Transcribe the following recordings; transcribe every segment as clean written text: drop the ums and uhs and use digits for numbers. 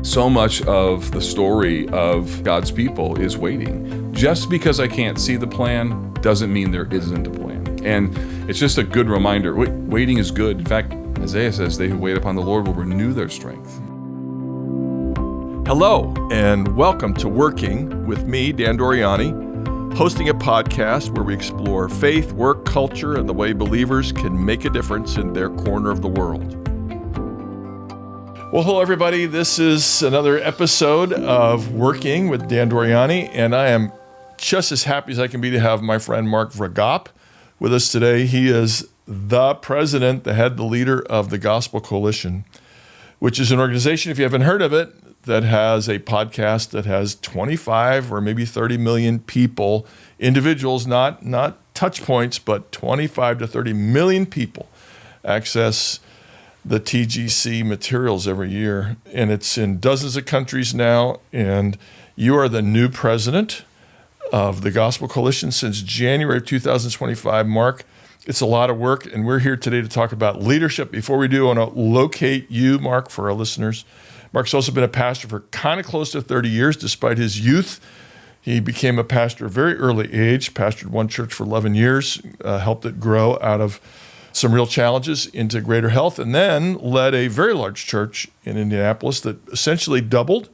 So much of the story of God's people is waiting. Just because I can't see the plan doesn't mean there isn't a plan. And it's just a good reminder. Waiting is good. In fact, Isaiah says, they who wait upon the Lord will renew their strength. Hello, and welcome to Working with me, Dan Doriani, hosting a podcast where we explore faith, work, culture, and the way believers can make a difference in their corner of the world. Well, hello, everybody. This is another episode of Working with Dan Doriani, and I am just as happy as I can be to have my friend Mark Vroegop with us today. He is the president, the head, the leader of the Gospel Coalition, which is an organization, if you haven't heard of it, that has a podcast that has 25 or maybe 30 million people, individuals, not touch points, but 25 to 30 million people access the TGC materials every year. And it's in dozens of countries now. And you are the new president of the Gospel Coalition since January of 2025. Mark, it's a lot of work, and we're here today to talk about leadership. Before we do, I want to locate you, Mark, for our listeners. Mark's also been a pastor for kind of close to 30 years, despite his youth. He became a pastor at a very early age, pastored one church for 11 years, helped it grow out of some real challenges into greater health, and then led a very large church in Indianapolis that essentially doubled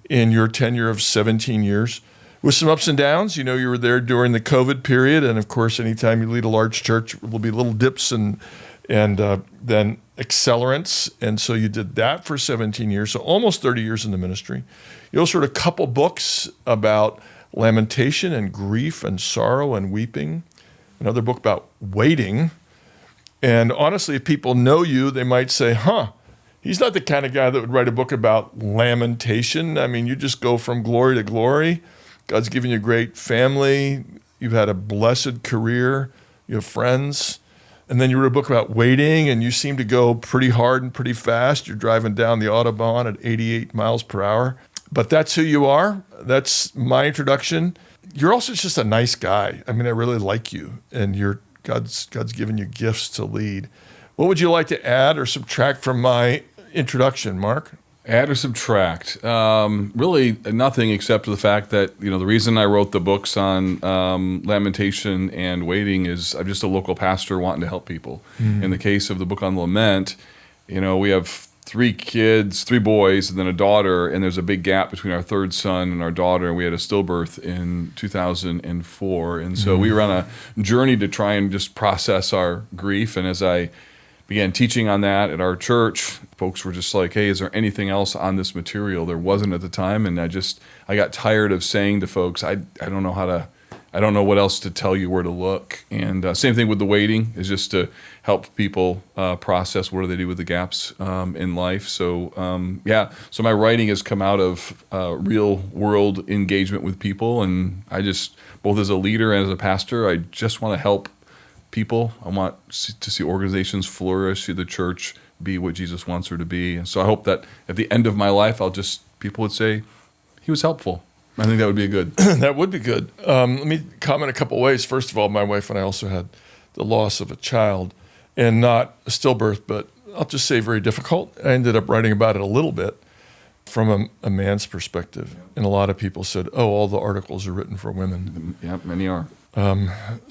in your tenure of 17 years. With some ups and downs, you were there during the COVID period, and of course, anytime you lead a large church, there will be little dips and then accelerants, and so you did that for 17 years, so almost 30 years in the ministry. You also wrote a couple books about lamentation and grief and sorrow and weeping, another book about waiting, and honestly, if people know you, they might say, he's not the kind of guy that would write a book about lamentation. I mean, you just go from glory to glory. God's given you a great family. You've had a blessed career. You have friends. And then you wrote a book about waiting, and you seem to go pretty hard and pretty fast. You're driving down the Autobahn at 88 miles per hour. But that's who you are. That's my introduction. You're also just a nice guy. I mean, I really like you, and God's given you gifts to lead. What would you like to add or subtract from my introduction, Mark? Add or subtract? Really nothing except the fact that, the reason I wrote the books on lamentation and waiting is I'm just a local pastor wanting to help people. In the case of the book on lament, we have 3 kids, 3 boys, and then a daughter, and there's a big gap between our third son and our daughter, and we had a stillbirth in 2004. And so we were on a journey to try and just process our grief, and as I began teaching on that at our church, folks were just like, hey, is there anything else on this material? There wasn't at the time, and I got tired of saying to folks, I don't know what else to tell you where to look. And same thing with the waiting, is just to help people process what do they do with the gaps in life. So so my writing has come out of real world engagement with people, and I just, both as a leader and as a pastor, I just want to help people. I want to see organizations flourish, see the church be what Jesus wants her to be. And so I hope that at the end of my life, people would say, he was helpful. I think that would be good. That would be good. Let me comment a couple ways. First of all, my wife and I also had the loss of a child, and not a stillbirth, but I'll just say very difficult. I ended up writing about it a little bit from a man's perspective. And a lot of people said, all the articles are written for women. Yeah, many are.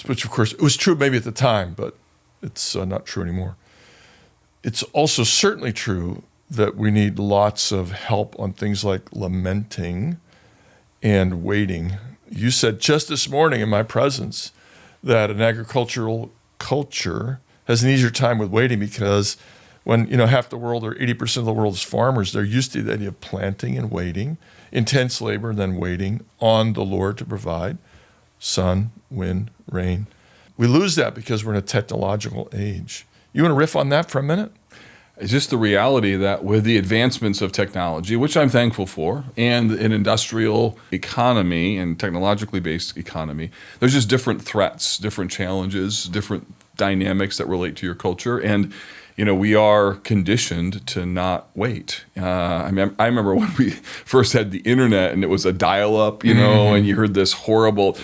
Which, of course, it was true maybe at the time, but it's not true anymore. It's also certainly true that we need lots of help on things like lamenting and waiting. You said just this morning in my presence that an agricultural culture has an easier time with waiting because when half the world or 80% of the world's farmers, they're used to the idea of planting and waiting, intense labor, and then waiting on the Lord to provide sun, wind, rain. We lose that because we're in a technological age. You want to riff on that for a minute? It's just the reality that with the advancements of technology, which I'm thankful for, and an industrial economy and technologically based economy, there's just different threats, different challenges, different dynamics that relate to your culture. And we are conditioned to not wait. I remember when we first had the internet and it was a dial-up, and you heard this horrible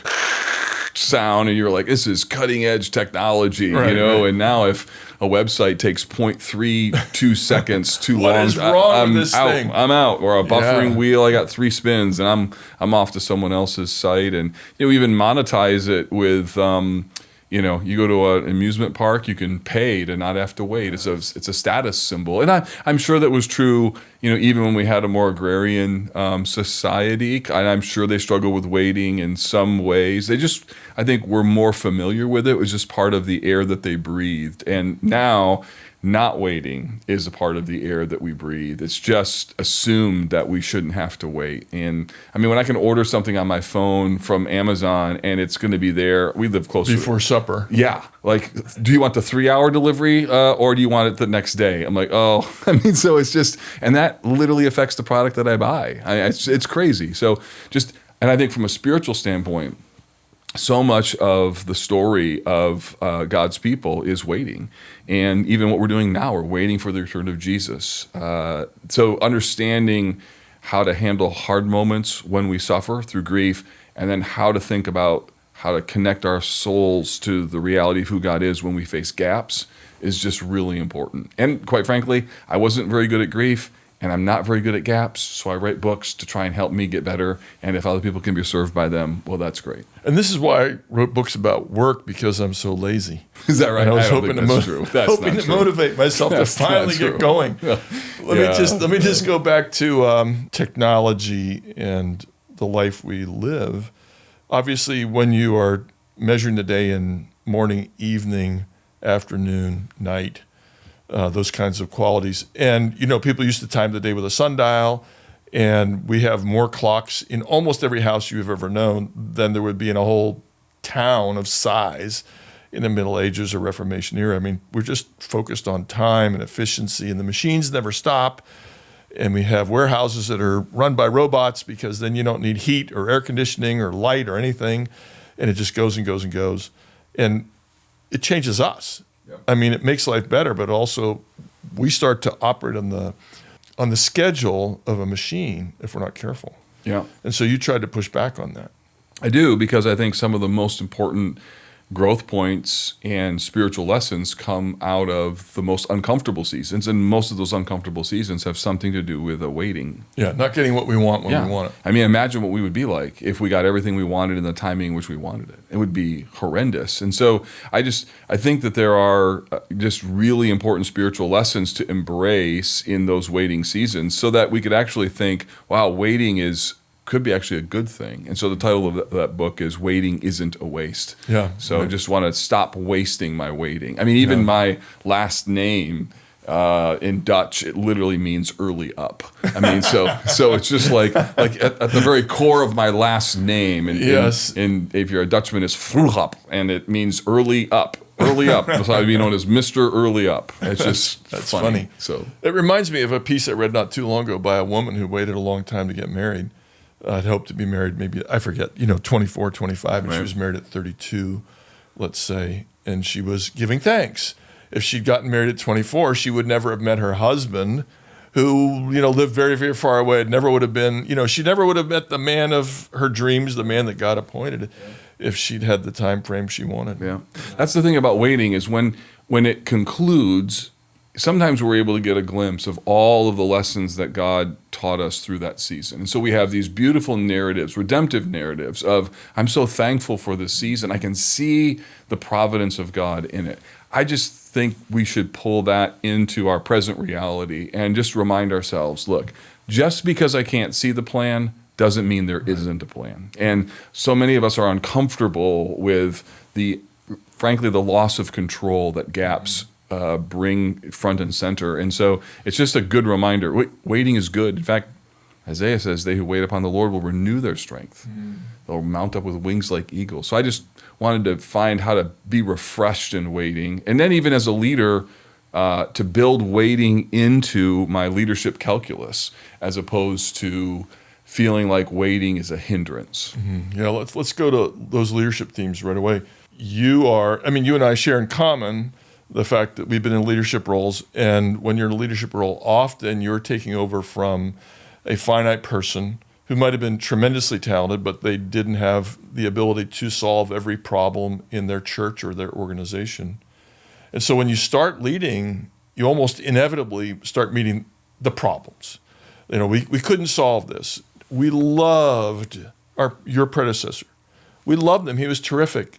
sound, and you're like, this is cutting edge technology, Right, right. And now if a website takes 0.32 seconds too long, What is wrong with this out. thing? I'm out. Or a buffering Yeah. wheel, I got 3 spins, and I'm off to someone else's site. And even monetize it with you go to an amusement park, you can pay to not have to wait. It's a status symbol. And I'm sure that was true, even when we had a more agrarian society. And I'm sure they struggle with waiting in some ways. I think we're more familiar with it. It was just part of the air that they breathed. And now, not waiting is a part of the air that we breathe. It's just assumed that we shouldn't have to wait. And when I can order something on my phone from Amazon and it's going to be there, we live close Before supper. Yeah. Like, do you want the 3-hour delivery or do you want it the next day? I'm like, oh, so it's just, and that literally affects the product that I buy. It's crazy. So and I think from a spiritual standpoint, so much of the story of God's people is waiting. And even what we're doing now, we're waiting for the return of Jesus. So understanding how to handle hard moments when we suffer through grief, and then how to think about how to connect our souls to the reality of who God is when we face gaps is just really important. And quite frankly, I wasn't very good at grief. And I'm not very good at gaps, so I write books to try and help me get better. And if other people can be served by them, well, that's great. And this is why I wrote books about work, because I'm so lazy. Is that right? And I was don't hoping think that's true. That's not true. motivate myself That's to finally not true. get going. Yeah. Let me just go back to technology and the life we live. Obviously, when you are measuring the day in morning, evening, afternoon, night, those kinds of qualities. And, people used to time the day with a sundial, and we have more clocks in almost every house you've ever known than there would be in a whole town of size in the Middle Ages or Reformation era. We're just focused on time and efficiency, and the machines never stop. And we have warehouses that are run by robots, because then you don't need heat or air conditioning or light or anything. And it just goes and goes and goes. And it changes us. Yep. It makes life better, but also we start to operate on the schedule of a machine if we're not careful. Yeah. And so you tried to push back on that. I do, because I think some of the most important growth points and spiritual lessons come out of the most uncomfortable seasons, and most of those uncomfortable seasons have something to do with a waiting. Yeah, not getting what we want when we want it. Imagine what we would be like if we got everything we wanted in the timing in which we wanted it. It would be horrendous. And so I think that there are just really important spiritual lessons to embrace in those waiting seasons, so that we could actually think, wow, waiting could be actually a good thing. And so the title of that book is Waiting Isn't a Waste. Yeah. So I just want to stop wasting my waiting. Even my last name in Dutch, it literally means early up. So it's just like at the very core of my last name. And, yes. And if you're a Dutchman, it's Vroegop, and it means early up. Early up. That's how I'd be known as Mr. Early Up. It's just that's funny. So it reminds me of a piece I read not too long ago by a woman who waited a long time to get married. I'd hoped to be married, maybe, I forget, 24, 25, and right. She was married at 32, let's say, and she was giving thanks. If she'd gotten married at 24, she would never have met her husband, who, lived very, very far away. It never would have been, she never would have met the man of her dreams, the man that God appointed, if she'd had the time frame she wanted. Yeah. That's the thing about waiting, is when it concludes, sometimes we're able to get a glimpse of all of the lessons that God taught us through that season. And so we have these beautiful narratives, redemptive narratives of, I'm so thankful for this season. I can see the providence of God in it. I just think we should pull that into our present reality and just remind ourselves, look, just because I can't see the plan doesn't mean there isn't a plan. And so many of us are uncomfortable with frankly, the loss of control that gaps bring front and center. And so it's just a good reminder. Waiting is good. In fact, Isaiah says, they who wait upon the Lord will renew their strength. They'll mount up with wings like eagles. So I just wanted to find how to be refreshed in waiting. And then even as a leader, to build waiting into my leadership calculus, as opposed to feeling like waiting is a hindrance. Mm-hmm. Yeah, let's go to those leadership themes right away. You and I share in common the fact that we've been in leadership roles, and when you're in a leadership role, often you're taking over from a finite person who might have been tremendously talented, but they didn't have the ability to solve every problem in their church or their organization. And so when you start leading, you almost inevitably start meeting the problems. We couldn't solve this. We loved your predecessor. We loved him. He was terrific.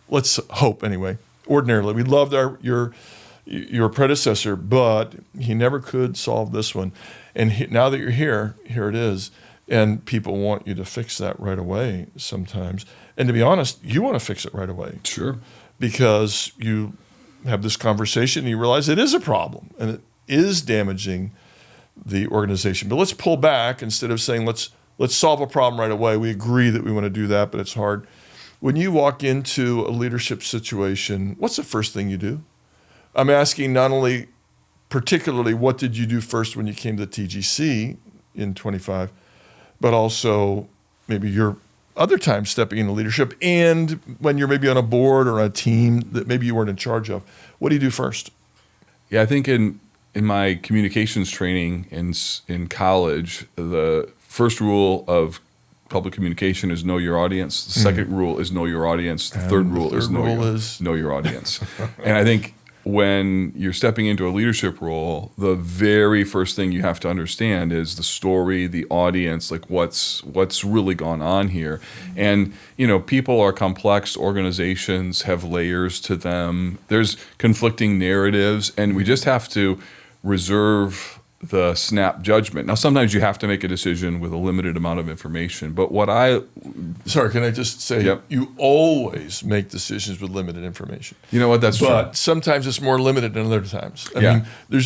Let's hope anyway. Ordinarily, we loved your predecessor, but he never could solve this one. And now that you're here it is. And people want you to fix that right away sometimes. And to be honest, you want to fix it right away. Sure. Because you have this conversation and you realize it is a problem and it is damaging the organization. But let's pull back instead of saying, let's solve a problem right away. We agree that we want to do that, but it's hard. When you walk into a leadership situation, what's the first thing you do? I'm asking not only particularly what did you do first when you came to TGC in 25, but also maybe your other time stepping into leadership and when you're maybe on a board or a team that maybe you weren't in charge of. What do you do first? Yeah, I think in my communications training in college, the first rule of public communication is know your audience. The second rule is know your audience. The third rule is know your audience. And I think when you're stepping into a leadership role, the very first thing you have to understand is the story, the audience, like what's really gone on here. And, people are complex, organizations have layers to them. There's conflicting narratives, and we just have to reserve the snap judgment. Now, sometimes you have to make a decision with a limited amount of information, but Sorry, can I just say, Yep. You always make decisions with limited information. You know what, that's true. But sometimes it's more limited than other times. I Yeah. mean,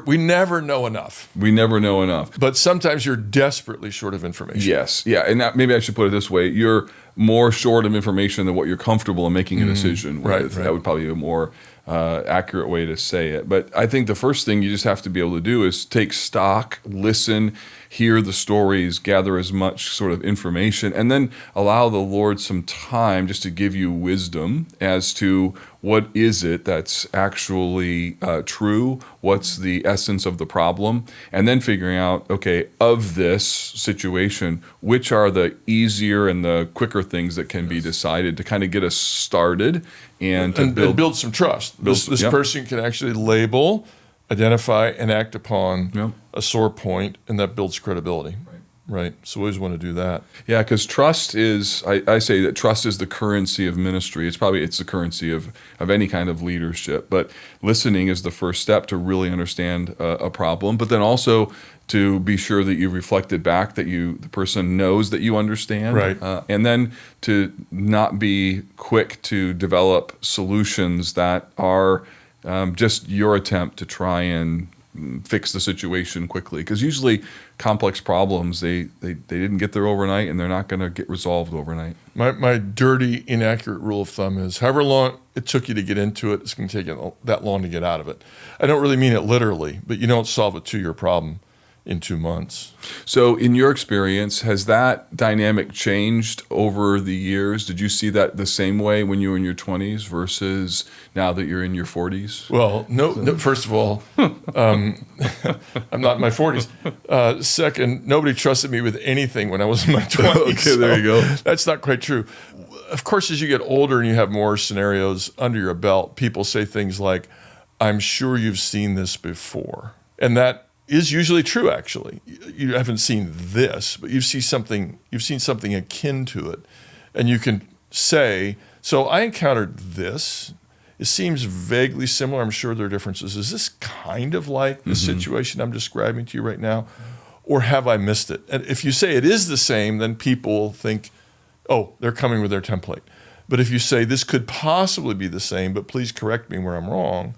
we never know enough. We never know enough. But sometimes you're desperately short of information. Yes, yeah, and maybe I should put it this way. You're more short of information than what you're comfortable in making a decision with. Right. That would probably be a more accurate way to say it. But I think the first thing you just have to be able to do is take stock, listen, hear the stories, gather as much sort of information, and then allow the Lord some time just to give you wisdom as to what is it that's actually true, what's the essence of the problem, and then figuring out, okay, of this situation, which are the easier and the quicker things that can be decided to kind of get us started and to build some trust. This yep. person can actually label, identify, and act upon Yep. a sore point, and that builds credibility. Right. So we always want to do that. Yeah, because trust is, I say that trust is the currency of ministry. It's the currency of any kind of leadership. But listening is the first step to really understand a problem, but then also to be sure that you reflected back, that the person knows that you understand. Right. And then to not be quick to develop solutions that are just your attempt to try and fix the situation quickly, because usually complex problems they didn't get there overnight, and they're not going to get resolved overnight. My dirty, inaccurate rule of thumb is however long it took you to get into it, it's going to take you that long to get out of it. I don't really mean it literally, but you don't solve a 2-year problem in 2 months. So in your experience, has that dynamic changed over the years? Did you see that the same way when you were in your 20s versus now that you're in your 40s? Well, no, first of all, I'm not in my 40s. Second, nobody trusted me with anything when I was in my 20s. Okay, there you go. That's not quite true. Of course, as you get older and you have more scenarios under your belt, people say things like, I'm sure you've seen this before. And that is usually true, actually. You haven't seen this, but you've seen something akin to it. And you can say, so I encountered this. It seems vaguely similar. I'm sure there are differences. Is this kind of like the situation I'm describing to you right now? Or have I missed it? And if you say it is the same, then people think, oh, they're coming with their template. But if you say this could possibly be the same, but please correct me where I'm wrong,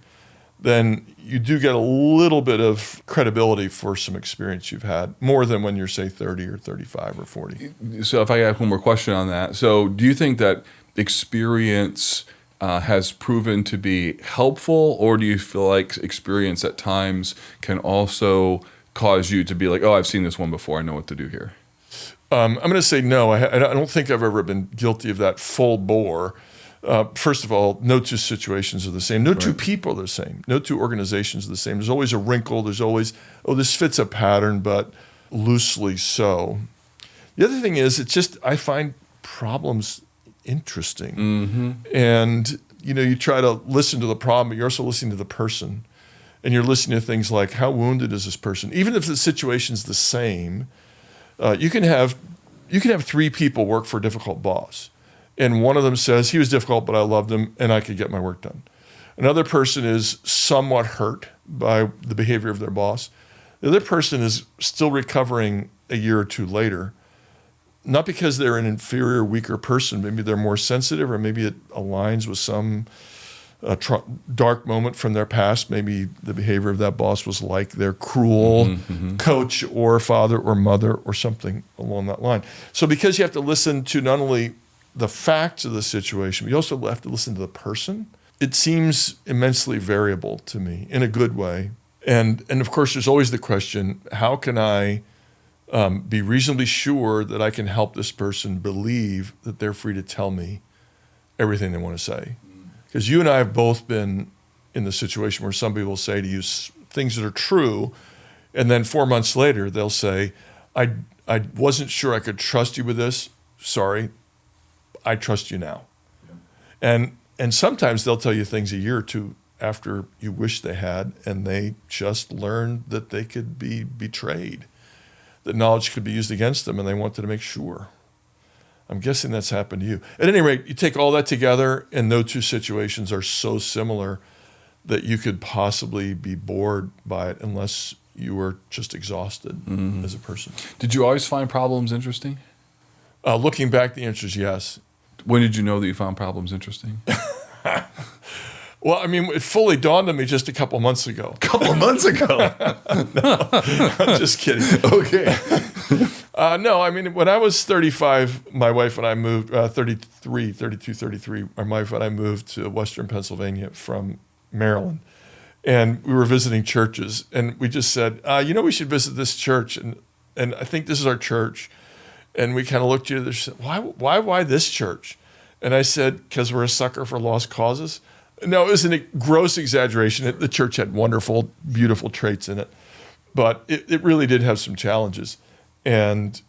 then you do get a little bit of credibility for some experience you've had, more than when you're, say, 30 or 35 or 40. So if I have one more question on that. So do you think that experience has proven to be helpful, or do you feel like experience at times can also cause you to be like, oh, I've seen this one before, I know what to do here? I'm going to say no. I don't think I've ever been guilty of that full bore. First of all, no two situations are the same. No two people are the same. No two organizations are the same. There's always a wrinkle. There's always, this fits a pattern, but loosely so. The other thing is, it's just, I find problems interesting. And, you try to listen to the problem, but you're also listening to the person. And you're listening to things like, how wounded is this person? Even if the situation's the same, you can have 3 people work for a difficult boss. And one of them says, he was difficult, but I loved him and I could get my work done. Another person is somewhat hurt by the behavior of their boss. The other person is still recovering a year or 2 later, not because they're an inferior, weaker person. Maybe they're more sensitive, or maybe it aligns with some dark moment from their past. Maybe the behavior of that boss was like their cruel coach or father or mother or something along that line. So because you have to listen to not only the facts of the situation, but you also have to listen to the person, it seems immensely variable to me in a good way. And of course, there's always the question, how can I be reasonably sure that I can help this person believe that they're free to tell me everything they want to say? Because you and I have both been in the situation where some people say to you things that are true, and then 4 months later, they'll say, I wasn't sure I could trust you with this. Sorry, I trust you now. Yeah. And sometimes they'll tell you things a year or 2 after you wish they had, and they just learned that they could be betrayed, that knowledge could be used against them, and they wanted to make sure. I'm guessing that's happened to you. At any rate, you take all that together, and no 2 situations are so similar that you could possibly be bored by it unless you were just exhausted as a person. Did you always find problems interesting? Looking back, the answer is yes. When did you know that you found problems interesting? Well, I mean, it fully dawned on me just a couple months ago. A couple of months ago? No, I'm just kidding. Okay. No, I mean, when I was 35, my wife and I moved, 33, my wife and I moved to Western Pennsylvania from Maryland. And we were visiting churches. And we just said, we should visit this church. And I think this is our church. And we kind of looked at each other and said, why this church? And I said, because we're a sucker for lost causes. No, it was a gross exaggeration. The church had wonderful, beautiful traits in it. But it really did have some challenges. And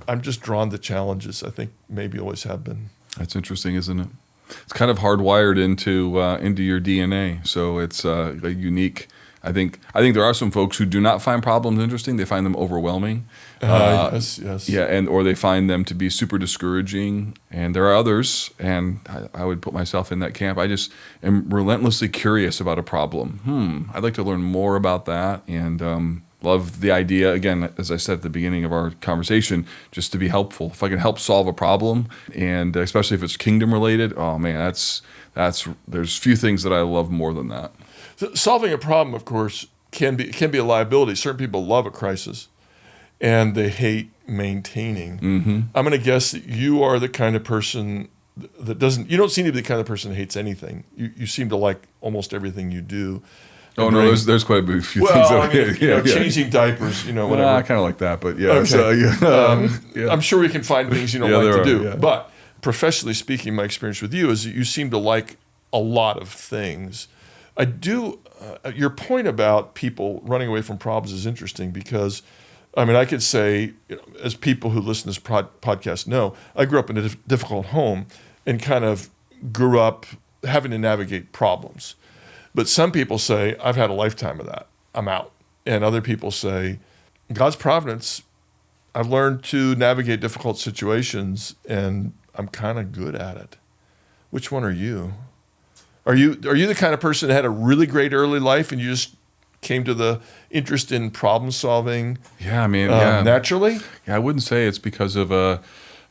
I'm just drawn to challenges. I think maybe always have been. That's interesting, isn't it? It's kind of hardwired into your DNA. So it's a unique. I think there are some folks who do not find problems interesting. They find them overwhelming. Yes. Yeah, or they find them to be super discouraging. And there are others, and I would put myself in that camp. I just am relentlessly curious about a problem. I'd like to learn more about that, and love the idea, again, as I said at the beginning of our conversation, just to be helpful. If I can help solve a problem, and especially if it's kingdom related, oh man, there's few things that I love more than that. So solving a problem, of course, can be a liability. Certain people love a crisis, and they hate maintaining. I'm going to guess that you are the kind of person that doesn't. You don't seem to be the kind of person that hates anything. You seem to like almost everything you do. Oh no, there's quite a few things that I hate. Changing diapers, whatever. I kind of like that, but yeah. Okay. So, I'm sure we can find things you don't like to do. Yeah. But professionally speaking, my experience with you is that you seem to like a lot of things. I do. Your point about people running away from problems is interesting because, I mean, I could say, as people who listen to this podcast know, I grew up in a difficult home and kind of grew up having to navigate problems. But some people say, I've had a lifetime of that. I'm out. And other people say, God's providence, I've learned to navigate difficult situations and I'm kind of good at it. Which one are you? Are you the kind of person that had a really great early life and you just came to the interest in problem solving naturally? Yeah, I wouldn't say it's because of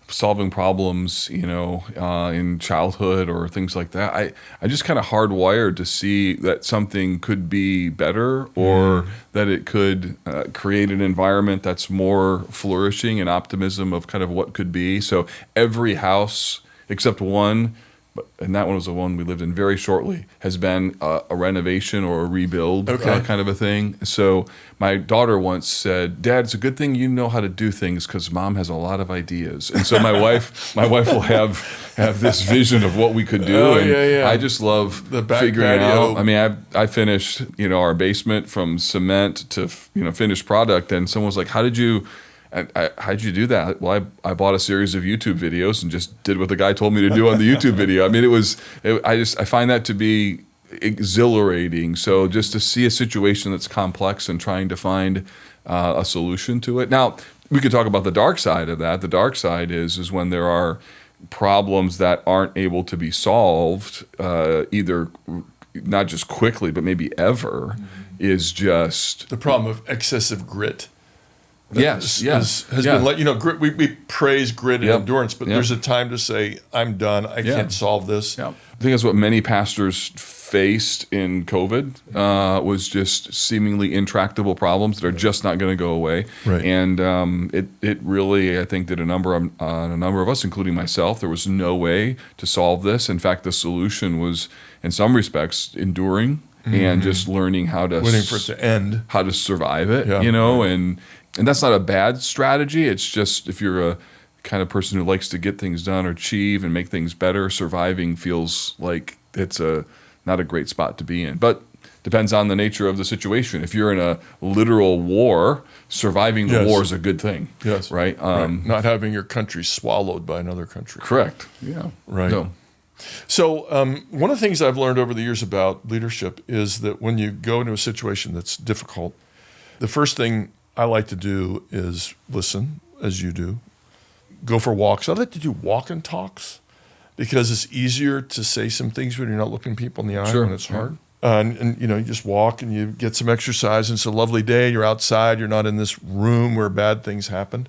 solving problems, in childhood or things like that. I just kind of hardwired to see that something could be better or that it could create an environment that's more flourishing and optimism of kind of what could be. So every house except one, and that one was the one we lived in very shortly, has been a renovation or a rebuild kind of a thing. So my daughter once said, "Dad, it's a good thing you know how to do things because Mom has a lot of ideas." And so my wife will have this vision of what we could do. I just love the back figuring patio. out. I mean, I finished our basement from cement to finished product, and someone was like, "How did you?" how'd you do that? Well, I bought a series of YouTube videos and just did what the guy told me to do on the YouTube video. I mean, I find that to be exhilarating. So just to see a situation that's complex and trying to find a solution to it. Now, we could talk about the dark side of that. The dark side is when there are problems that aren't able to be solved, either not just quickly, but maybe ever, is just the problem of excessive grit. Yes, has been like, grit. We praise grit and endurance, but there's a time to say, I'm done. I can't solve this. I think that's what many pastors faced in COVID, was just seemingly intractable problems that are just not going to go away. Right. And it really, I think, did a number of us, including myself. There was no way to solve this. In fact, the solution was, in some respects, enduring and just learning how to waiting for it to end, how to survive it. And that's not a bad strategy. It's just if you're a kind of person who likes to get things done or achieve and make things better, surviving feels like it's not a great spot to be in. But depends on the nature of the situation. If you're in a literal war, surviving the war is a good thing. Yes. Right? Not having your country swallowed by another country. Correct. Yeah. Right. So one of the things I've learned over the years about leadership is that when you go into a situation that's difficult, the first thing I like to do is listen, as you do. Go for walks. I like to do walk and talks because it's easier to say some things when you're not looking people in the eye when it's hard. And you just walk and you get some exercise, and it's a lovely day. You're outside. You're not in this room where bad things happen.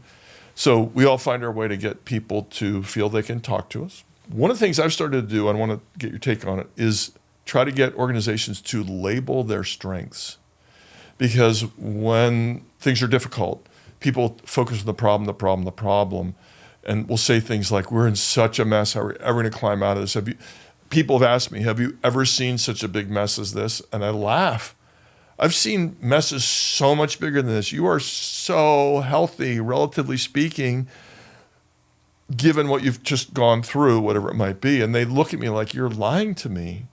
So we all find our way to get people to feel they can talk to us. One of the things I've started to do, I want to get your take on it, is try to get organizations to label their strengths. Because when things are difficult, people focus on the problem, and will say things like, we're in such a mess, how are we ever going to climb out of this? People have asked me, have you ever seen such a big mess as this? And I laugh. I've seen messes so much bigger than this. You are so healthy, relatively speaking, given what you've just gone through, whatever it might be. And they look at me like, you're lying to me.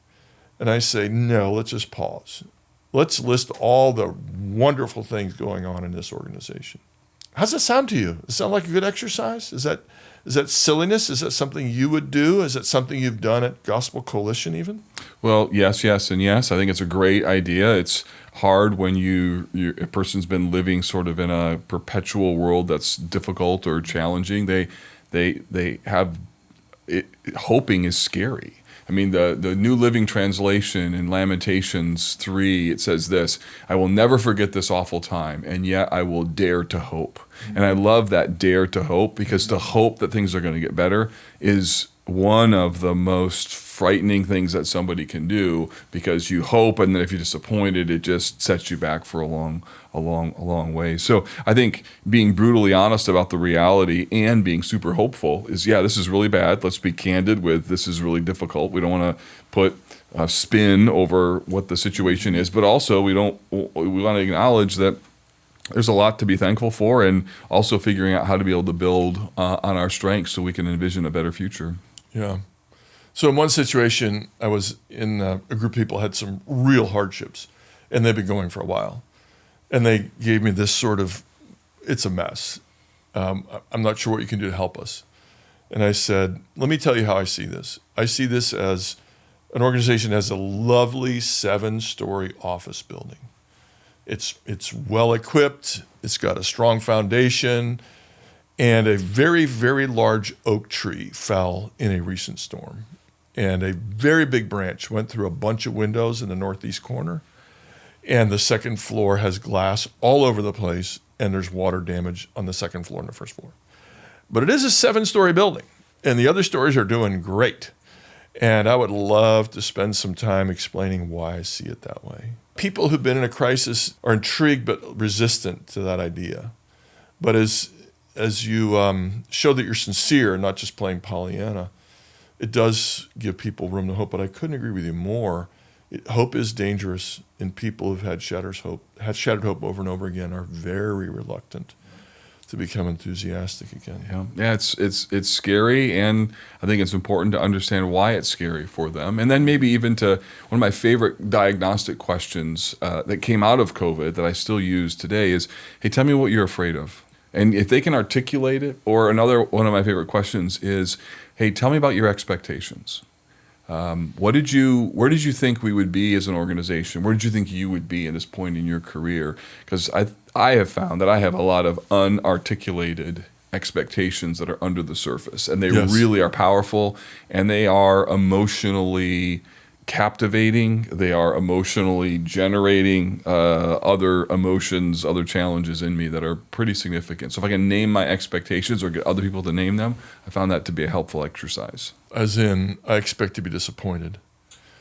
And I say, no, let's just pause. Let's list all the wonderful things going on in this organization. How's that sound to you? Does it sound like a good exercise? Is that silliness? Is that something you would do? Is that something you've done at Gospel Coalition even? Well, yes, and yes. I think it's a great idea. It's hard when a person's been living sort of in a perpetual world that's difficult or challenging. They have it, hoping is scary. I mean, the New Living Translation in Lamentations 3, it says this: I will never forget this awful time, and yet I will dare to hope. And I love that dare to hope, because to hope that things are going to get better is one of the most frightening things that somebody can do, because you hope, and then if you're disappointed, it just sets you back for a long way. So I think being brutally honest about the reality and being super hopeful is, this is really bad. Let's be candid with, this is really difficult. We don't want to put a spin over what the situation is, but also we want to acknowledge that there's a lot to be thankful for, and also figuring out how to be able to build on our strengths so we can envision a better future. Yeah. So in one situation, I was in a group of people had some real hardships, and they've been going for a while. And they gave me this sort of, it's a mess. I'm not sure what you can do to help us. And I said, let me tell you how I see this. I see this as an organization that has a lovely 7-story office building. It's well equipped. It's got a strong foundation. And a very, very large oak tree fell in a recent storm. And a very big branch went through a bunch of windows in the northeast corner. And the second floor has glass all over the place, and there's water damage on the second floor and the first floor. But it is a 7-story building, and the other stories are doing great. And I would love to spend some time explaining why I see it that way. People who've been in a crisis are intrigued but resistant to that idea. But as you show that you're sincere and not just playing Pollyanna, it does give people room to hope. But I couldn't agree with you more. Hope is dangerous, and people who've had shattered hope over and over again are very reluctant to become enthusiastic again. Yeah, it's scary, and I think it's important to understand why it's scary for them. And then maybe even to one of my favorite diagnostic questions that came out of COVID that I still use today is, hey, tell me what you're afraid of. And if they can articulate it, or another one of my favorite questions is, hey, tell me about your expectations. Where did you think we would be as an organization? Where did you think you would be at this point in your career? Because I have found that I have a lot of unarticulated expectations that are under the surface, and they really are powerful, and they are emotionally captivating. They are emotionally generating other emotions, other challenges in me that are pretty significant. So if I can name my expectations or get other people to name them, I found that to be a helpful exercise. As in, I expect to be disappointed.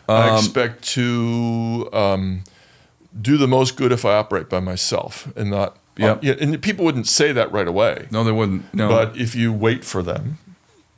I expect to do the most good if I operate by myself and not. And people wouldn't say that right away. No, they wouldn't. No. But if you wait for them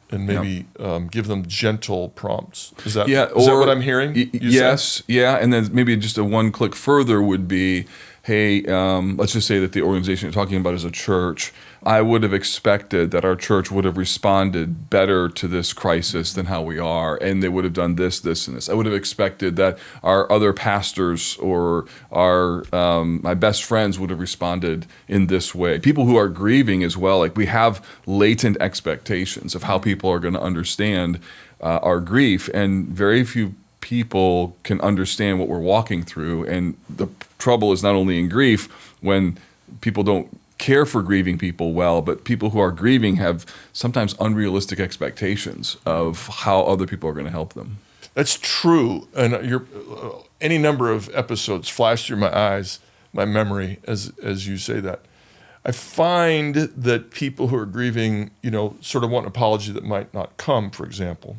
and maybe give them gentle prompts, is that what I'm hearing? Yes. Yeah. And then maybe just a one click further would be, hey, let's just say that the organization you're talking about is a church. I would have expected that our church would have responded better to this crisis than how we are, and they would have done this, this, and this. I would have expected that our other pastors or our my best friends would have responded in this way. People who are grieving as well, like we have latent expectations of how people are going to understand our grief, and very few people can understand what we're walking through. And the trouble is not only in grief when people don't care for grieving people well, but people who are grieving have sometimes unrealistic expectations of how other people are going to help them. That's true. And any number of episodes flash through my eyes, my memory, as you say that. I find that people who are grieving, sort of want an apology that might not come, for example.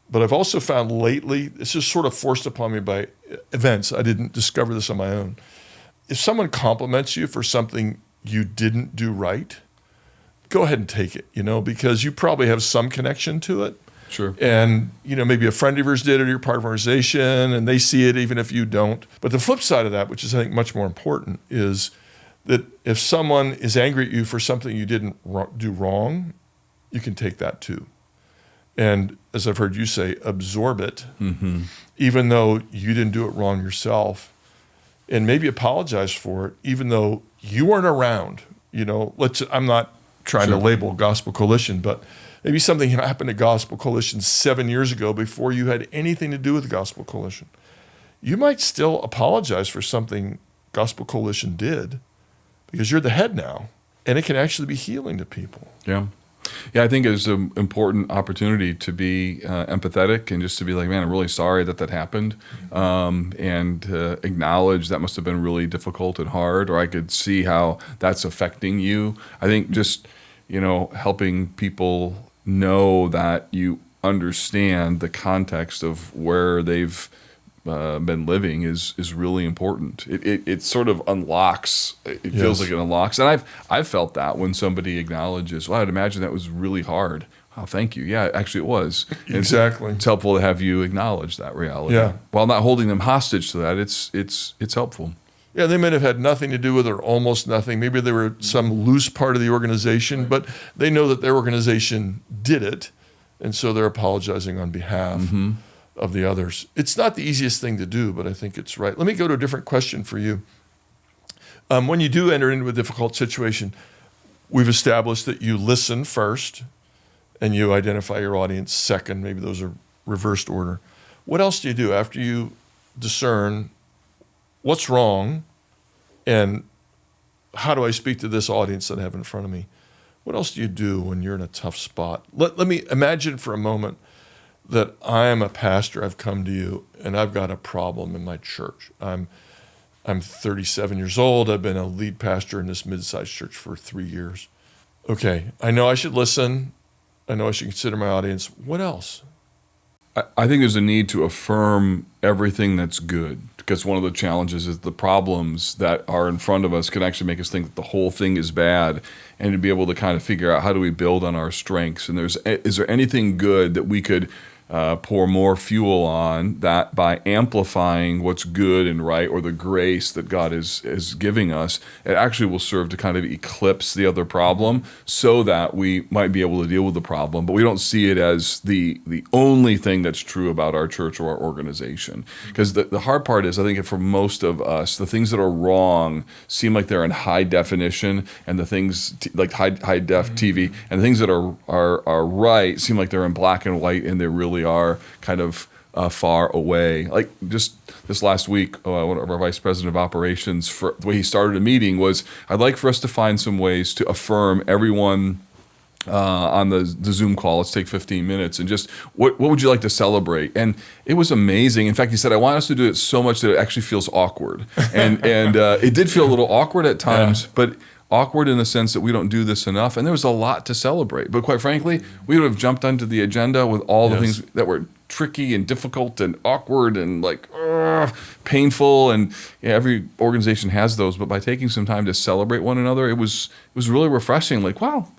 But I've also found lately, this is sort of forced upon me by events. I didn't discover this on my own. If someone compliments you for something you didn't do right, go ahead and take it, because you probably have some connection to it. Sure. And, maybe a friend of yours did, or you're part of an organization, and they see it even if you don't. But the flip side of that, which is I think much more important, is that if someone is angry at you for something you didn't do wrong, you can take that too. And as I've heard you say, absorb it, even though you didn't do it wrong yourself, and maybe apologize for it, even though you weren't around. I'm not trying to label Gospel Coalition, but maybe something happened at Gospel Coalition 7 years ago before you had anything to do with Gospel Coalition. You might still apologize for something Gospel Coalition did because you're the head now, and it can actually be healing to people. Yeah. Yeah, I think it's an important opportunity to be empathetic and just to be like, man, I'm really sorry that happened, and acknowledge that must have been really difficult and hard, or I could see how that's affecting you. I think just, helping people know that you understand the context of where they've been living is really important. It sort of unlocks. It feels like it unlocks, and I've felt that when somebody acknowledges. Well, I'd imagine that was really hard. Oh, thank you. Yeah, actually, it was. Exactly. It's helpful to have you acknowledge that reality. Yeah. While not holding them hostage to that, it's helpful. Yeah, they might have had nothing to do with it, or almost nothing. Maybe they were some loose part of the organization, but they know that their organization did it, and so they're apologizing on behalf of the others. It's not the easiest thing to do, but I think it's right. Let me go to a different question for you. When you do enter into a difficult situation, we've established that you listen first and you identify your audience second. Maybe those are reversed order. What else do you do after you discern what's wrong and how do I speak to this audience that I have in front of me? What else do you do when you're in a tough spot? Let me imagine for a moment that I am a pastor. I've come to you and I've got a problem in my church. I'm 37 years old. I've been a lead pastor in this mid-sized church for 3 years. Okay, I know I should listen. I know I should consider my audience. What else? I think there's a need to affirm everything that's good, because one of the challenges is the problems that are in front of us can actually make us think that the whole thing is bad, and to be able to kind of figure out how do we build on our strengths. And is there anything good that we could pour more fuel on that by amplifying what's good and right, or the grace that God is giving us, it actually will serve to kind of eclipse the other problem so that we might be able to deal with the problem. But we don't see it as the only thing that's true about our church or our organization. Because the hard part is, I think for most of us, the things that are wrong seem like they're in high definition, and the things like high def TV, and the things that are right seem like they're in black and white, and they really are kind of far away. Like just this last week, one of our vice president of operations, for the way he started a meeting was, I'd like for us to find some ways to affirm everyone on the Zoom call. Let's take 15 minutes and just what would you like to celebrate? And it was amazing. In fact, he said, I want us to do it so much that it actually feels awkward. And it did feel a little awkward at times, but awkward in the sense that we don't do this enough. And there was a lot to celebrate. But quite frankly, we would have jumped onto the agenda with all the things that were tricky and difficult and awkward and like painful. And every organization has those. But by taking some time to celebrate one another, it was really refreshing. Like, wow,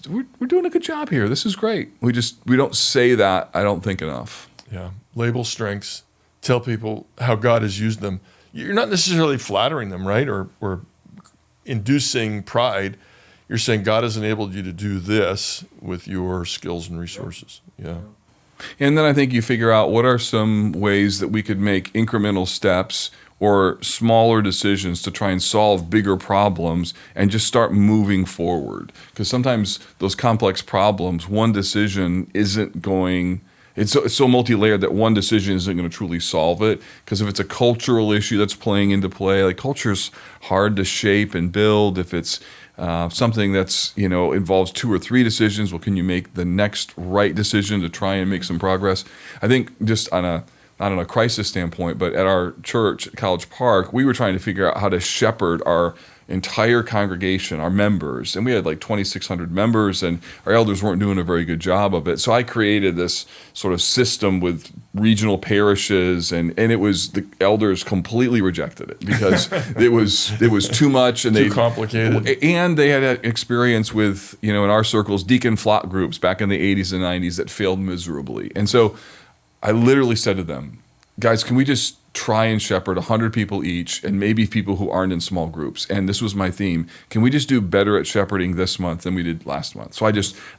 we're doing a good job here. This is great. We don't say that, I don't think, enough. Yeah. Label strengths. Tell people how God has used them. You're not necessarily flattering them, right? Or inducing pride. You're saying God has enabled you to do this with your skills and resources. Yeah. And then I think you figure out what are some ways that we could make incremental steps or smaller decisions to try and solve bigger problems and just start moving forward. Because sometimes those complex problems, one decision isn't going. It's so multi-layered that one decision isn't going to truly solve it. Because if it's a cultural issue that's playing into play, like culture's hard to shape and build. If it's something that's involves 2 or 3 decisions, well, can you make the next right decision to try and make some progress? I think just not on a crisis standpoint, but at our church, at College Park, we were trying to figure out how to shepherd our entire congregation, our members, and we had like 2,600 members, and our elders weren't doing a very good job of it. So I created this sort of system with regional parishes, and it was, the elders completely rejected it because it was too much and too complicated. And they had experience with in our circles deacon flock groups back in the 80s and 90s that failed miserably. And so I literally said to them, guys, can we just try and shepherd 100 people each, and maybe people who aren't in small groups? And this was my theme. Can we just do better at shepherding this month than we did last month? So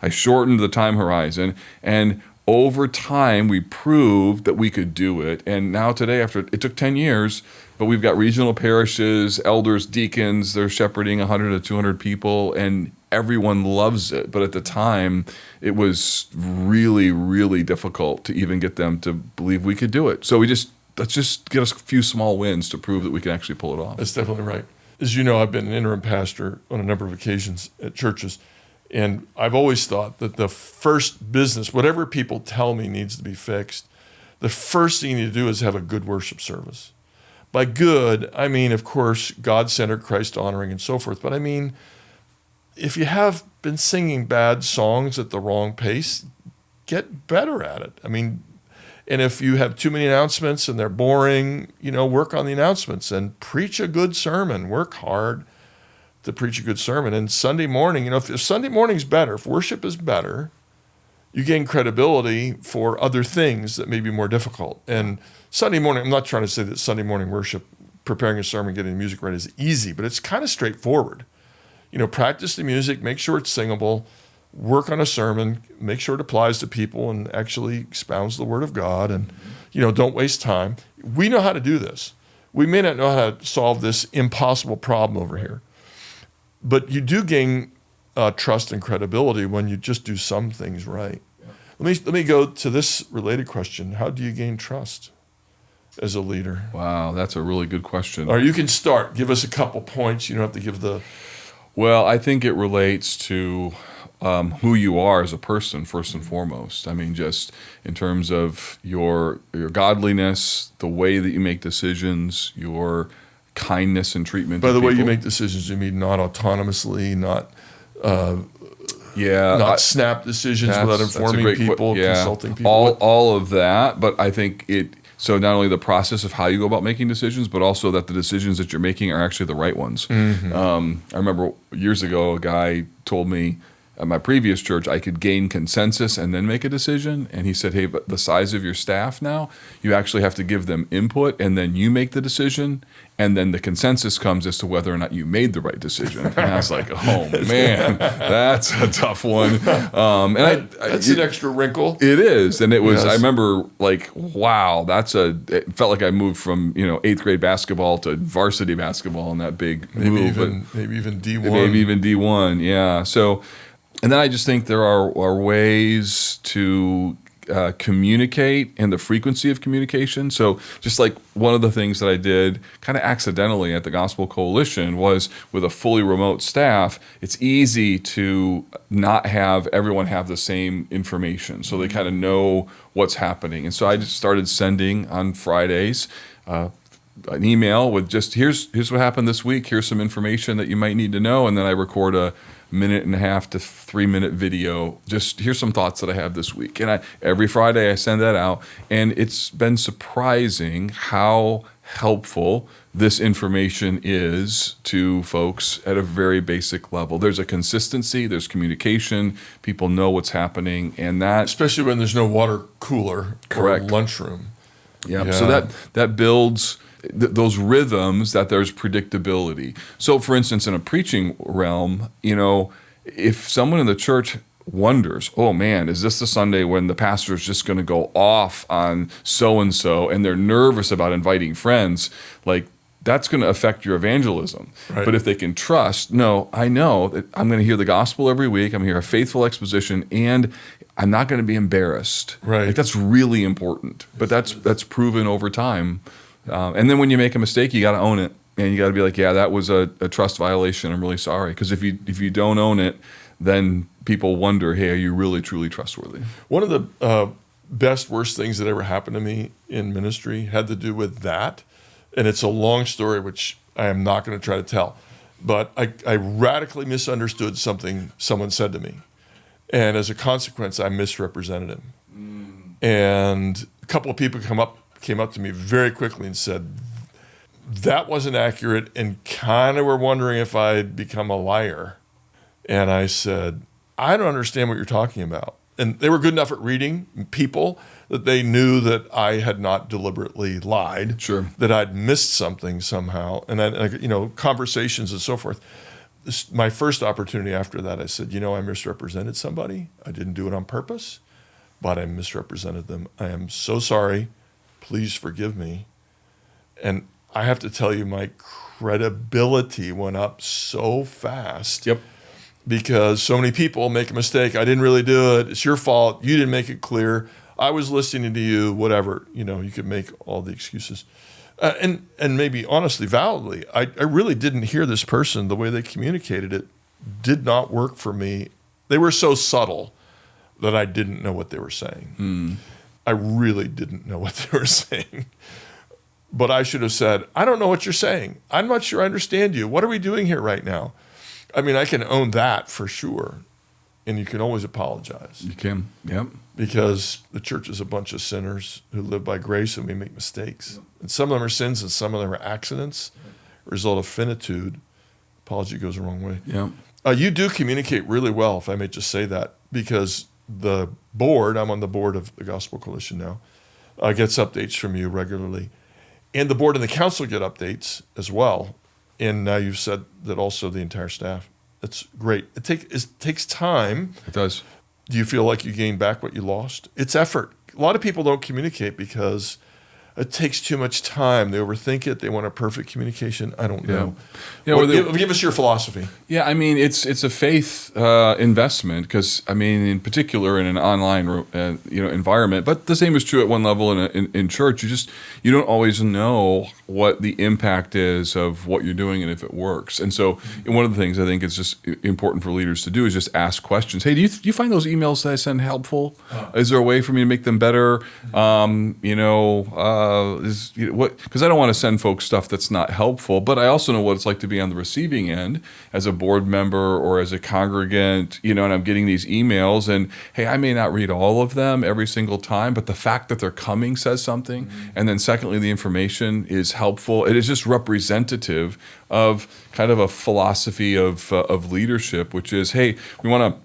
I shortened the time horizon, and over time we proved that we could do it. And now today, after it took 10 years, but we've got regional parishes, elders, deacons, they're shepherding 100 to 200 people, and everyone loves it. But at the time, it was really, really difficult to even get them to believe we could do it. So let's just get us a few small wins to prove that we can actually pull it off. That's definitely right. As you know, I've been an interim pastor on a number of occasions at churches, and I've always thought that the first business, whatever people tell me needs to be fixed, the first thing you need to do is have a good worship service. By good, I mean, of course, God-centered, Christ-honoring, and so forth. But I mean, if you have been singing bad songs at the wrong pace, get better at it. I mean, and if you have too many announcements and they're boring, work on the announcements and preach a good sermon. Work hard to preach a good sermon. And Sunday morning, if Sunday morning's better, if worship is better, you gain credibility for other things that may be more difficult. And Sunday morning, I'm not trying to say that Sunday morning worship, preparing a sermon, getting the music right is easy, but it's kind of straightforward. Practice the music, make sure it's singable, work on a sermon, make sure it applies to people and actually expounds the word of God, and don't waste time. We know how to do this. We may not know how to solve this impossible problem over here, but you do gain trust and credibility when you just do some things right. Yeah. Let me go to this related question. How do you gain trust as a leader? Wow, that's a really good question. Or you can start. Give us a couple points. You don't have to give the... Well, I think it relates to who you are as a person, first and foremost. I mean, just in terms of your godliness, the way that you make decisions, your kindness and treatment. By the way, people. you make decisions, you mean not autonomously, not snap decisions without informing people, consulting people. All of that, but I think so not only the process of how you go about making decisions, but also that the decisions that you're making are actually the right ones. Mm-hmm. I remember years ago, a guy told me, at my previous church, I could gain consensus and then make a decision. And he said, hey, but the size of your staff now, you actually have to give them input and then you make the decision. And then the consensus comes as to whether or not you made the right decision. And I was like, oh, man, that's a tough one. That's an extra wrinkle. It is. And it was, Yes. I remember like, wow, it felt like I moved from, 8th grade basketball to varsity basketball in that big move. Maybe even D1. Maybe even D1, yeah. So, and then I just think there are ways to communicate and the frequency of communication. So just like one of the things that I did kind of accidentally at the Gospel Coalition was with a fully remote staff, it's easy to not have everyone have the same information. So they kind of know what's happening. And so I just started sending on Fridays an email with just here's what happened this week. Here's some information that you might need to know. And then I record a 1.5 to 3 minute video. Just here's some thoughts that I have this week. And every Friday I send that out. And it's been surprising how helpful this information is to folks at a very basic level. There's a consistency, there's communication, people know what's happening, and that Especially when there's no water cooler Correct. or lunchroom. Yeah. Yeah. So that builds those rhythms, that there's predictability. So for instance, in a preaching realm, if someone in the church wonders, oh man, is this the Sunday when the pastor is just going to go off on so-and-so and they're nervous about inviting friends, like that's going to affect your evangelism. Right. But if they can trust, no, I know that I'm going to hear the gospel every week. I'm going to hear a faithful exposition, and I'm not going to be embarrassed. Right. Like that's really important. But that's proven over time. And then when you make a mistake, you got to own it, and you got to be like, yeah, that was a trust violation. I'm really sorry. Because if you don't own it, then people wonder, hey, are you really truly trustworthy? One of the worst things that ever happened to me in ministry had to do with that. And it's a long story, which I am not going to try to tell. But I radically misunderstood something someone said to me. And as a consequence, I misrepresented him. And a couple of people came up to me very quickly and said, that wasn't accurate, and kind of were wondering if I'd become a liar. And I said, I don't understand what you're talking about. And they were good enough at reading people that they knew that I had not deliberately lied, Sure. that I'd missed something somehow, and conversations and so forth. My first opportunity after that, I said, I misrepresented somebody. I didn't do it on purpose, but I misrepresented them. I am so sorry. Please forgive me. And I have to tell you, my credibility went up so fast. Yep. Because so many people make a mistake. I didn't really do it. It's your fault. You didn't make it clear. I was listening to you, whatever. You could make all the excuses. And maybe honestly, validly, I really didn't hear this person. The way they communicated it did not work for me. They were so subtle that I didn't know what they were saying. I really didn't know what they were saying. But I should have said, I don't know what you're saying. I'm not sure I understand you. What are we doing here right now? I mean, I can own that for sure. And you can always apologize. You can, yep. Because the church is a bunch of sinners who live by grace, and we make mistakes. Yep. And some of them are sins and some of them are accidents, result of finitude. Apology goes the wrong way. Yep. You do communicate really well, if I may just say that, because the board, I'm on the board of the Gospel Coalition now, gets updates from you regularly. And the board and the council get updates as well. And now you've said that also the entire staff. It's great. It takes time. It does. Do you feel like you gained back what you lost? It's effort. A lot of people don't communicate because it takes too much time. They overthink it. They want a perfect communication. I don't know. Give us your philosophy. Yeah, I mean, it's a faith investment because, I mean, in particular in an online environment, but the same is true at one level in church. You don't always know what the impact is of what you're doing and if it works. And so one of the things I think is just important for leaders to do is just ask questions. Hey, do you find those emails that I send helpful? Is there a way for me to make them better? Because I don't want to send folks stuff that's not helpful, but I also know what it's like to be on the receiving end as a board member or as a congregant, and I'm getting these emails, and hey, I may not read all of them every single time, but the fact that they're coming says something. And then secondly, the information is helpful. It is just representative of kind of a philosophy of leadership, which is, hey, we want to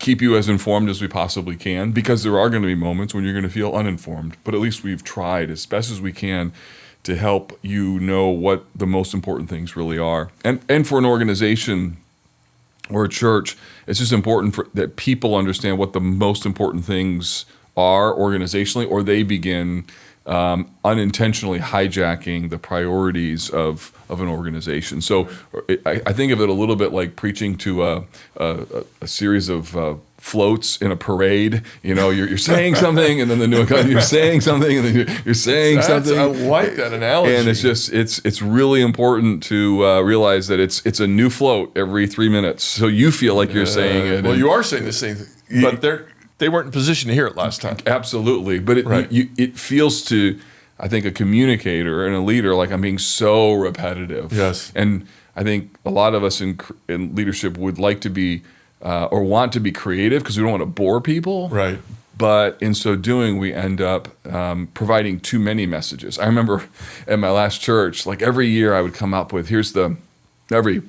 keep you as informed as we possibly can, because there are going to be moments when you're going to feel uninformed. But at least we've tried as best as we can to help you know what the most important things really are. And for an organization or a church, it's just important that people understand what the most important things are organizationally, or they begin unintentionally hijacking the priorities of an organization. So I think of it a little bit like preaching to a series of floats in a parade. You're saying something, and then the new you're saying something, and then you're saying something. I like that analogy. And it's really important to realize that it's a new float every 3 minutes. So you feel like you're saying it. Well, you are saying the same thing, but they weren't in position to hear it last time. Absolutely, but it feels to, I think, a communicator and a leader like I'm being so repetitive. Yes, and I think a lot of us in leadership would like to be or want to be creative because we don't want to bore people. Right. But in so doing, we end up providing too many messages. I remember at my last church, like every year I would come up with, every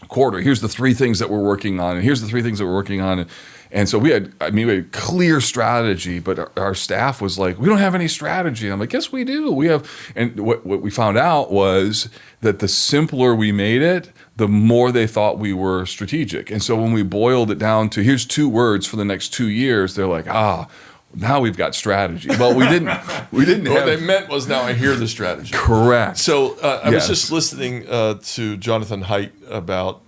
quarter, here's the 3 things that we're working on, and here's the 3 things that we're working on. And so we had clear strategy, but our staff was like, we don't have any strategy. I'm like, yes, we do. We have. And what we found out was that the simpler we made it, the more they thought we were strategic. And so when we boiled it down to here's 2 words for the next 2 years, they're like, now we've got strategy. Well, we didn't. What they meant was, now I hear the strategy. Correct. So I was just listening to Jonathan Haidt about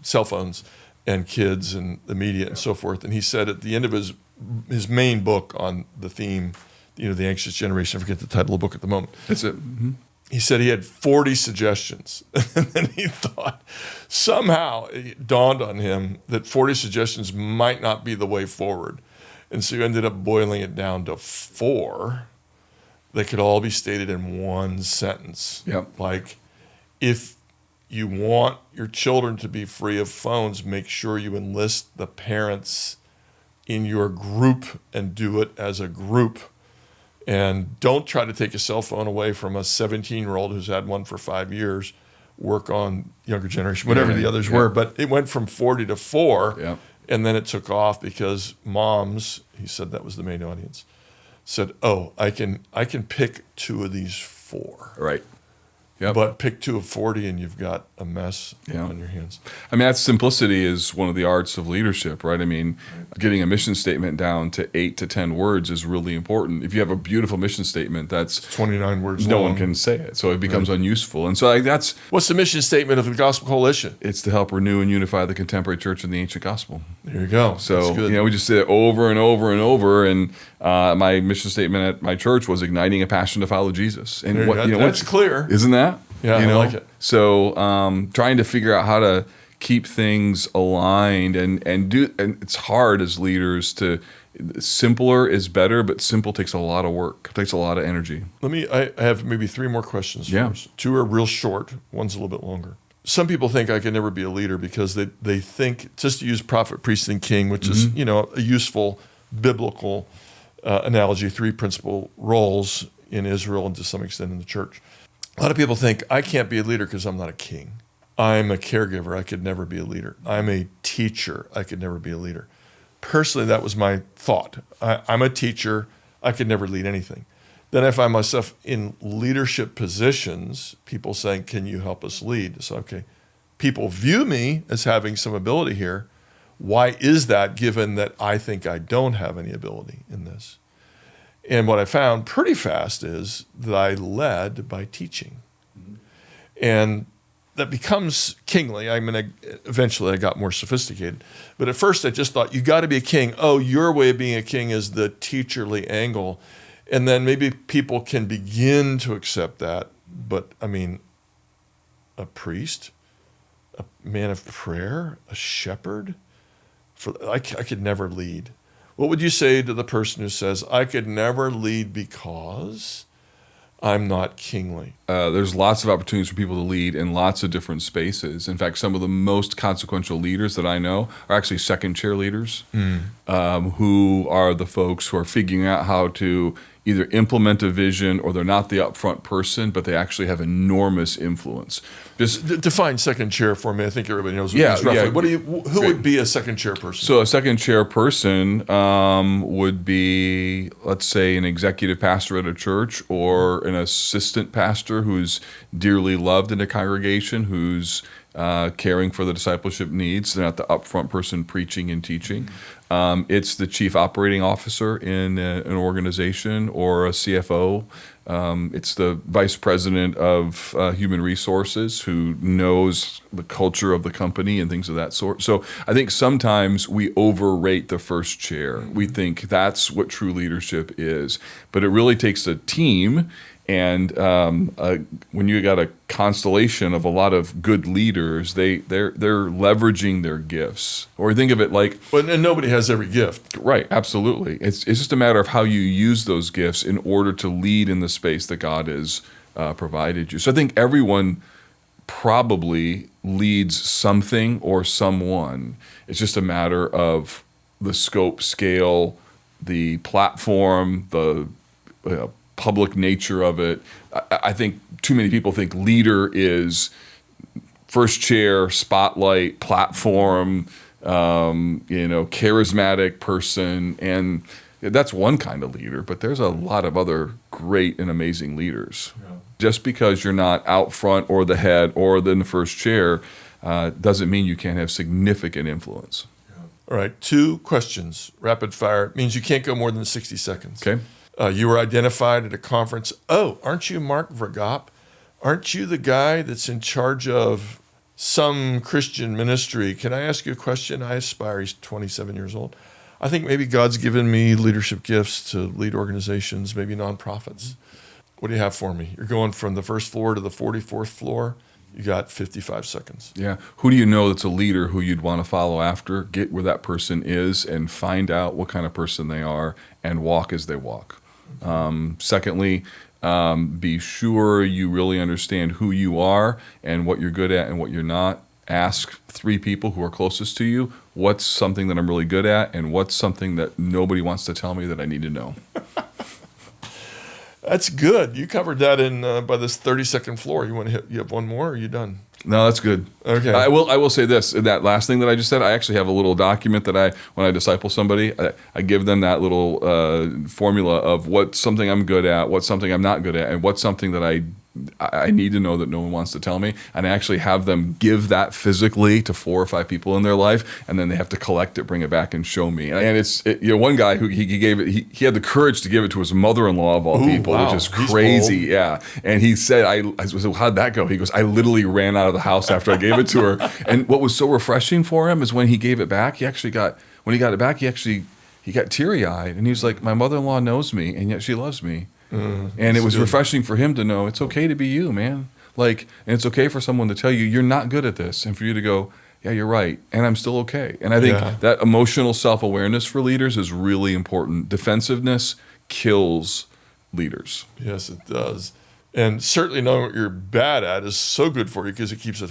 cell phones and kids and the media and so forth, and he said at the end of his main book on the theme, the anxious generation. I forget the title of the book at the moment. That's it. Mm-hmm. He said he had 40 suggestions, and then he thought somehow it dawned on him that 40 suggestions might not be the way forward. And so he ended up boiling it down to 4 that could all be stated in one sentence. Yep. Like, if you want your children to be free of phones, make sure you enlist the parents in your group and do it as a group. And don't try to take a cell phone away from a 17-year-old who's had one for 5 years. Work on younger generation, whatever the others were. But it went from 40 to 4. Yeah. And then it took off because moms, he said that was the main audience, said, I can pick 2 of these 4. Right. Yep. But pick 2 of 40 and you've got a mess on your hands. That simplicity is one of the arts of leadership, right? Getting a mission statement down to 8 to 10 words is really important. If you have a beautiful mission statement, that's 29 words no long. one can say it, so it becomes unuseful. And so that's... What's the mission statement of the Gospel Coalition? It's to help renew and unify the contemporary church and the ancient gospel. There you go. So, that's good. We just say it over and over and over, and my mission statement at my church was igniting a passion to follow Jesus. And that's clear. Isn't that? Yeah, I like it. So trying to figure out how to keep things aligned and it's hard as leaders to, simpler is better, but simple takes a lot of work, takes a lot of energy. I have maybe 3 more questions for us. 2 are real short, one's a little bit longer. Some people think I can never be a leader because they think, just to use prophet, priest, and king, which is a useful biblical analogy, 3 principal roles in Israel and to some extent in the church. A lot of people think, I can't be a leader because I'm not a king. I'm a caregiver. I could never be a leader. I'm a teacher. I could never be a leader. Personally, that was my thought. I'm a teacher. I could never lead anything. Then I find myself in leadership positions, people saying, can you help us lead? So, okay, people view me as having some ability here. Why is that, given that I think I don't have any ability in this? And what I found pretty fast is that I led by teaching. And that becomes kingly. Eventually I got more sophisticated. But at first I just thought, you got to be a king. Your way of being a king is the teacherly angle. And then maybe people can begin to accept that. But a priest, a man of prayer, a shepherd, I could never lead. What would you say to the person who says, I could never lead because I'm not kingly? There's lots of opportunities for people to lead in lots of different spaces. In fact, some of the most consequential leaders that I know are actually second chair leaders, who are the folks who are figuring out how to either implement a vision or they're not the upfront person, but they actually have enormous influence. Just Define second chair for me. I think everybody knows what Yeah, it means roughly. yeah. Who would be a second chair person? So a second chair person would be, let's say, an executive pastor at a church or an assistant pastor who's dearly loved in a congregation, who's caring for the discipleship needs. They're not the upfront person preaching and teaching. It's the chief operating officer in an organization or a CFO. It's the vice president of human resources who knows the culture of the company and things of that sort. So I think sometimes we overrate the first chair. We think that's what true leadership is. But it really takes a team. And when you got a constellation of a lot of good leaders, they're leveraging their gifts. Or think of it like, and nobody has every gift. Right, absolutely. It's just a matter of how you use those gifts in order to lead in the space that God has provided you. So I think everyone probably leads something or someone. It's just a matter of the scope, scale, the platform, the public nature of it. I think too many people think leader is first chair, spotlight, platform, charismatic person, and that's one kind of leader, but there's a lot of other great and amazing leaders. Yeah. Just because you're not out front or the head or in the first chair doesn't mean you can't have significant influence. Yeah. All right, 2 questions, rapid fire. It means you can't go more than 60 seconds. Okay. You were identified at a conference. Oh, aren't you Mark Vroegop? Aren't you the guy that's in charge of some Christian ministry? Can I ask you a question? I aspire. He's 27 years old. I think maybe God's given me leadership gifts to lead organizations, maybe nonprofits. What do you have for me? You're going from the first floor to the 44th floor. You got 55 seconds. Yeah. Who do you know that's a leader who you'd want to follow after? Get where that person is and find out what kind of person they are and walk as they walk. Secondly, be sure you really understand who you are and what you're good at and what you're not. Ask 3 people who are closest to you, what's something that I'm really good at and what's something that nobody wants to tell me that I need to know. That's good. You covered that in by this 30-second floor. You have one more, or are you done? No, that's good. Okay. I will say this, that last thing that I just said, I actually have a little document that when I disciple somebody, I give them that little formula of what's something I'm good at, what's something I'm not good at, and what's something that I need to know that no one wants to tell me. And I actually have them give that physically to 4 or 5 people in their life, and then they have to collect it, bring it back, and show me. And one guy who he gave it, he had the courage to give it to his mother-in-law of all people, wow. which is crazy. Yeah. And he said, I said, how'd that go? He goes, I literally ran out of the house after I gave it to her. And what was so refreshing for him is when he gave it back, when he got it back, he got teary-eyed, and he was like, my mother-in-law knows me, and yet she loves me. And it was refreshing for him to know it's okay to be you, man. And it's okay for someone to tell you you're not good at this, and for you to go, yeah, you're right, and I'm still okay. And I think that emotional self-awareness for leaders is really important. Defensiveness kills leaders. Yes, it does. And certainly knowing what you're bad at is so good for you because it keeps you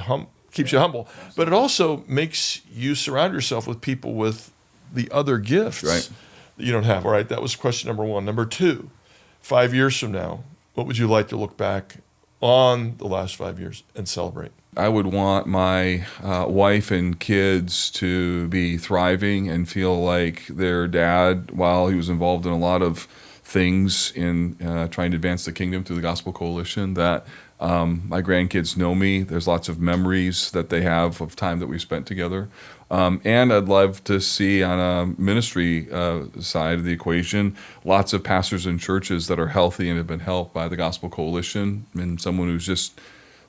humble. But it also makes you surround yourself with people with the other gifts that you don't have. All right, that was question number 1. Number 2. 5 years from now, what would you like to look back on the last 5 years and celebrate? I would want my wife and kids to be thriving and feel like their dad, while he was involved in a lot of things in trying to advance the kingdom through the Gospel Coalition, that my grandkids know me. There's lots of memories that they have of time that we spent together. And I'd love to see on a ministry side of the equation, lots of pastors and churches that are healthy and have been helped by the Gospel Coalition, and someone who's just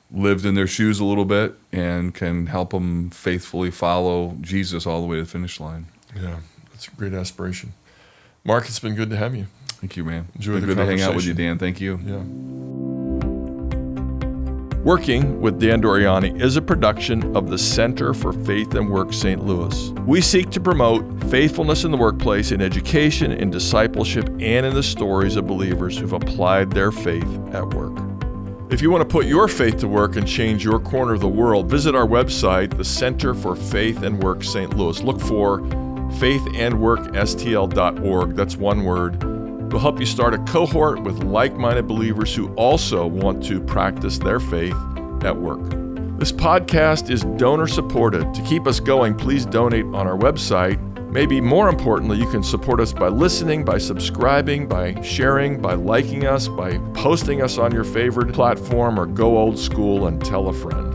lived in their shoes a little bit and can help them faithfully follow Jesus all the way to the finish line. Yeah, that's a great aspiration. Mark, it's been good to have you. Thank you, man. Enjoyed the good to hang out with you, conversation. Dan. Thank you. Yeah. Working with Dan Doriani is a production of the Center for Faith and Work St. Louis. We seek to promote faithfulness in the workplace, in education, in discipleship, and in the stories of believers who've applied their faith at work. If you want to put your faith to work and change your corner of the world, visit our website, the Center for Faith and Work St. Louis. Look for faithandworkstl.org. That's one word, We'll help you start a cohort with like-minded believers who also want to practice their faith at work. This podcast is donor-supported. To keep us going, please donate on our website. Maybe more importantly, you can support us by listening, by subscribing, by sharing, by liking us, by posting us on your favorite platform, or go old school and tell a friend.